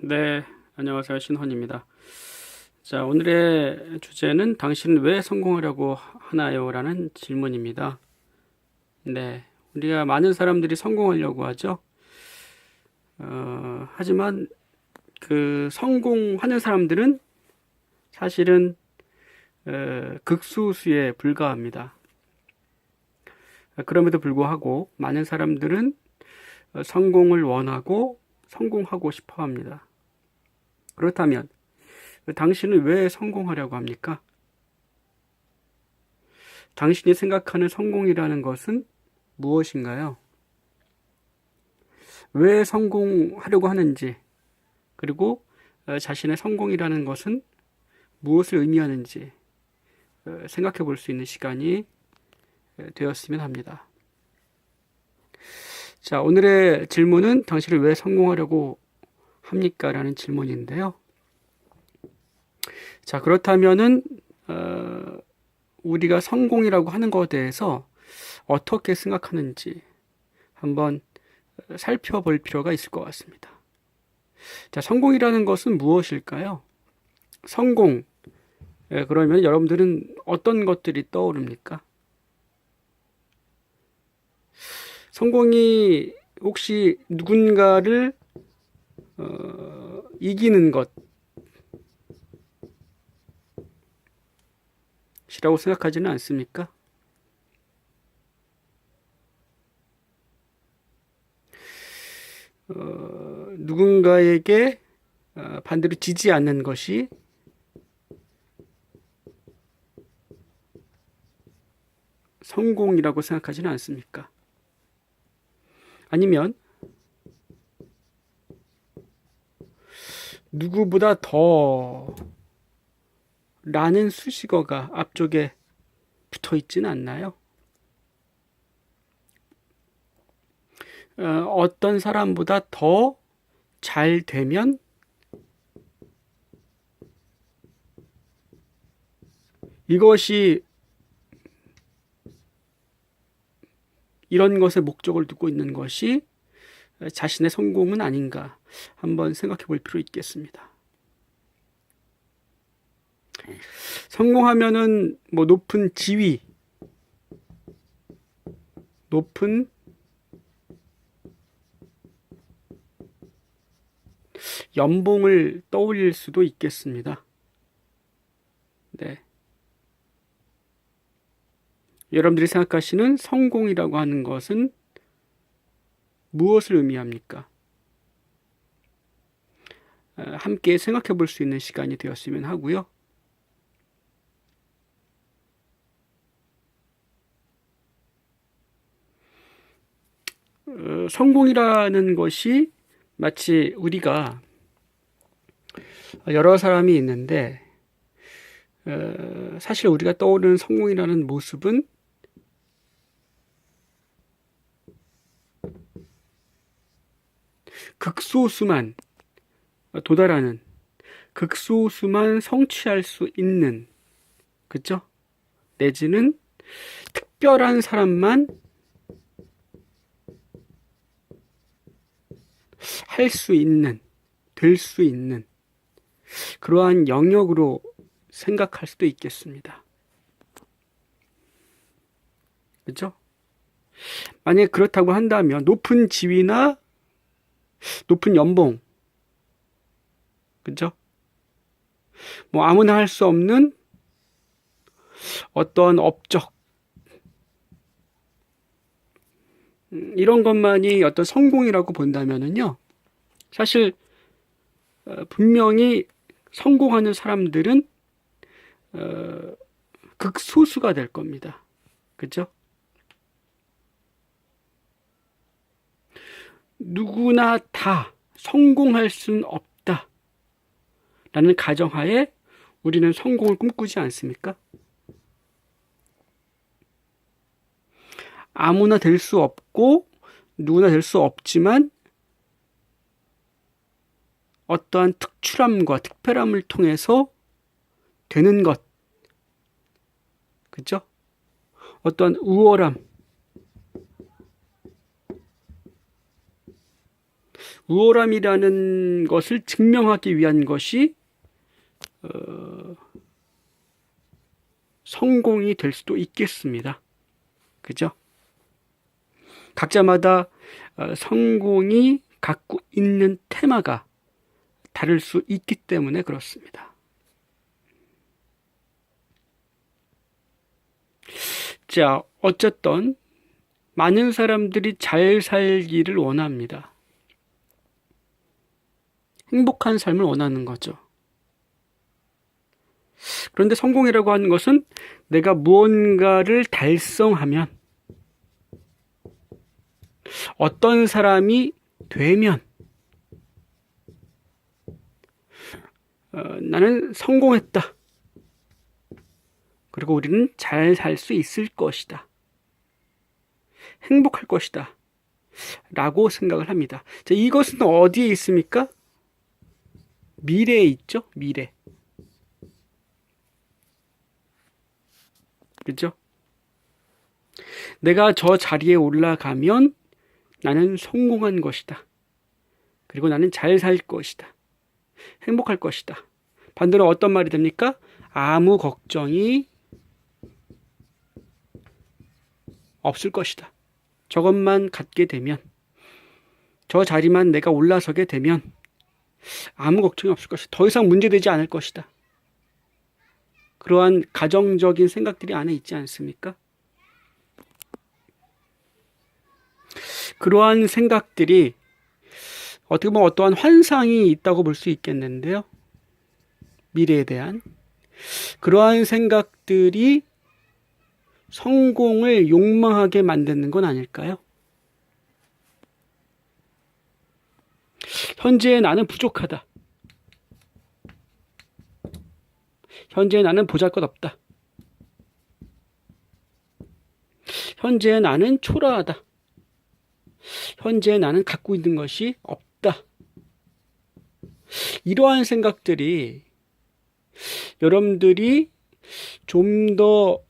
네, 안녕하세요. 신헌입니다. 자, 오늘의 주제는 당신은 왜 성공하려고 하나요? 라는 질문입니다. 네, 우리가 많은 사람들이 성공하려고 하죠. 하지만 그 성공하는 사람들은 사실은 극소수에 불과합니다. 그럼에도 불구하고 많은 사람들은 성공을 원하고 성공하고 싶어 합니다. 그렇다면 당신은 왜 성공하려고 합니까? 당신이 생각하는 성공이라는 것은 무엇인가요? 왜 성공하려고 하는지, 그리고 자신의 성공이라는 것은 무엇을 의미하는지 생각해 볼 수 있는 시간이 되었으면 합니다. 자, 오늘의 질문은 당신을 왜 성공하려고 합니까? 라는 질문인데요. 자, 그렇다면은 우리가 성공이라고 하는 것에 대해서 어떻게 생각하는지 한번 살펴볼 필요가 있을 것 같습니다. 자, 성공이라는 것은 무엇일까요? 성공. 그러면 여러분들은 어떤 것들이 떠오릅니까? 성공이 혹시 누군가를 이기는 것이라고 생각하지는 않습니까? 누군가에게 반대로 지지 않는 것이 성공이라고 생각하지는 않습니까? 아니면 누구보다 더 라는 수식어가 앞쪽에 붙어 있지는 않나요? 어떤 사람보다 더 잘 되면 이것이 이런 것에 목적을 두고 있는 것이 자신의 성공은 아닌가 한번 생각해 볼 필요 있겠습니다. 성공하면은 뭐 높은 지위, 높은 연봉을 떠올릴 수도 있겠습니다. 네. 여러분들이 생각하시는 성공이라고 하는 것은 무엇을 의미합니까? 함께 생각해 볼 수 있는 시간이 되었으면 하고요. 성공이라는 것이 마치 우리가 여러 사람이 있는데 사실 우리가 떠오르는 성공이라는 모습은 극소수만 도달하는, 극소수만 성취할 수 있는, 그죠? 내지는 특별한 사람만 할 수 있는, 될 수 있는 그러한 영역으로 생각할 수도 있겠습니다. 그죠? 만약에 그렇다고 한다면 높은 지위나 높은 연봉, 그죠? 뭐 아무나 할 수 없는 어떤 업적, 이런 것만이 어떤 성공이라고 본다면은요, 사실 분명히 성공하는 사람들은 극소수가 될 겁니다. 그죠? 누구나 다 성공할 수는 없다 라는 가정하에 우리는 성공을 꿈꾸지 않습니까? 아무나 될 수 없고 누구나 될 수 없지만 어떠한 특출함과 특별함을 통해서 되는 것, 그죠? 어떤 우월함, 우월함이라는 것을 증명하기 위한 것이 성공이 될 수도 있겠습니다. 그죠? 각자마다 성공이 갖고 있는 테마가 다를 수 있기 때문에 그렇습니다. 자, 어쨌든 많은 사람들이 잘 살기를 원합니다. 행복한 삶을 원하는 거죠. 그런데 성공이라고 하는 것은 내가 무언가를 달성하면, 어떤 사람이 되면 나는 성공했다. 그리고 우리는 잘 살 수 있을 것이다. 행복할 것이다. 라고 생각을 합니다. 자, 이것은 어디에 있습니까? 미래에 있죠? 미래. 그죠? 내가 저 자리에 올라가면 나는 성공한 것이다. 그리고 나는 잘 살 것이다. 행복할 것이다. 반대로 어떤 말이 됩니까? 아무 걱정이 없을 것이다. 저것만 갖게 되면, 저 자리만 내가 올라서게 되면 아무 걱정이 없을 것이다. 더 이상 문제되지 않을 것이다. 그러한 가정적인 생각들이 안에 있지 않습니까? 그러한 생각들이 어떻게 보면 어떠한 환상이 있다고 볼 수 있겠는데요. 미래에 대한 그러한 생각들이 성공을 욕망하게 만드는 건 아닐까요? 현재 나는 부족하다. 현재 나는 보잘것없다. 현재 나는 초라하다. 현재 나는 갖고 있는 것이 없다. 이러한 생각들이 여러분들이 좀 더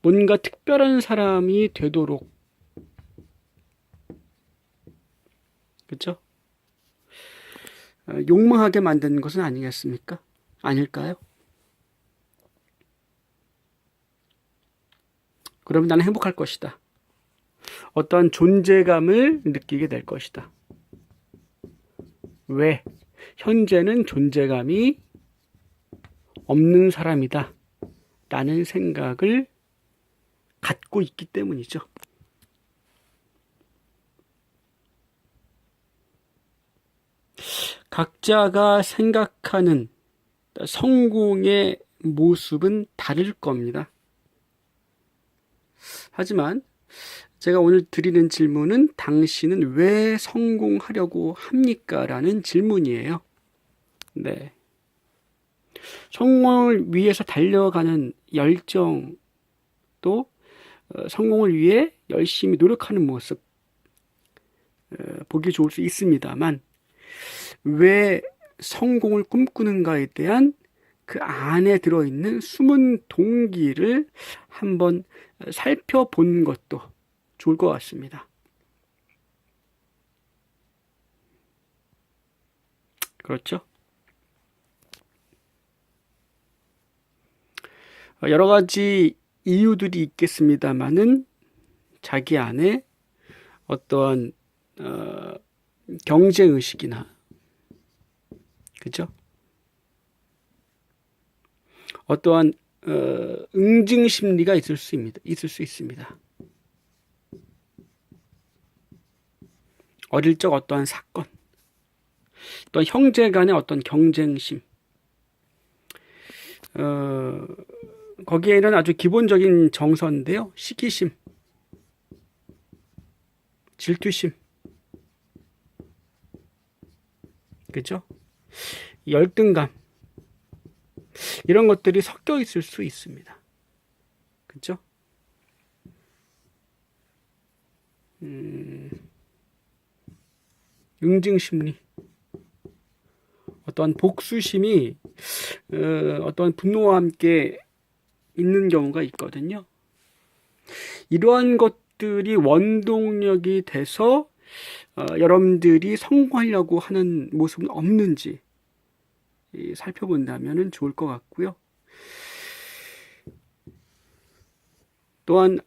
뭔가 특별한 사람이 되도록, 그렇죠? 욕망하게 만드는 것은 아니겠습니까? 아닐까요? 그러면 나는 행복할 것이다. 어떠한 존재감을 느끼게 될 것이다. 왜? 현재는 존재감이 없는 사람이다. 라는 생각을 갖고 있기 때문이죠. 각자가 생각하는 성공의 모습은 다를 겁니다. 하지만 제가 오늘 드리는 질문은 당신은 왜 성공하려고 합니까? 라는 질문이에요. 네. 성공을 위해서 달려가는 열정, 또 성공을 위해 열심히 노력하는 모습, 보기 좋을 수 있습니다만, 왜 성공을 꿈꾸는가에 대한 그 안에 들어있는 숨은 동기를 한번 살펴본 것도 좋을 것 같습니다. 그렇죠? 여러 가지 이유들이 있겠습니다만은 자기 안에 어떠한 경쟁의식이나, 그죠? 어떠한 응징심리가 있을 수 있습니다. 어릴 적 어떠한 사건, 또 형제 간의 어떤 경쟁심, 거기에는 아주 기본적인 정서인데요. 시기심, 질투심, 그죠? 열등감, 이런 것들이 섞여 있을 수 있습니다. 그죠? 응징심리, 어떠한 복수심이 어떠한 분노와 함께 있는 경우가 있거든요. 이러한 것들이 원동력이 돼서 여러분들이 성공하려고 하는 모습은 없는지 살펴본다면 좋을 것 같고요. 또한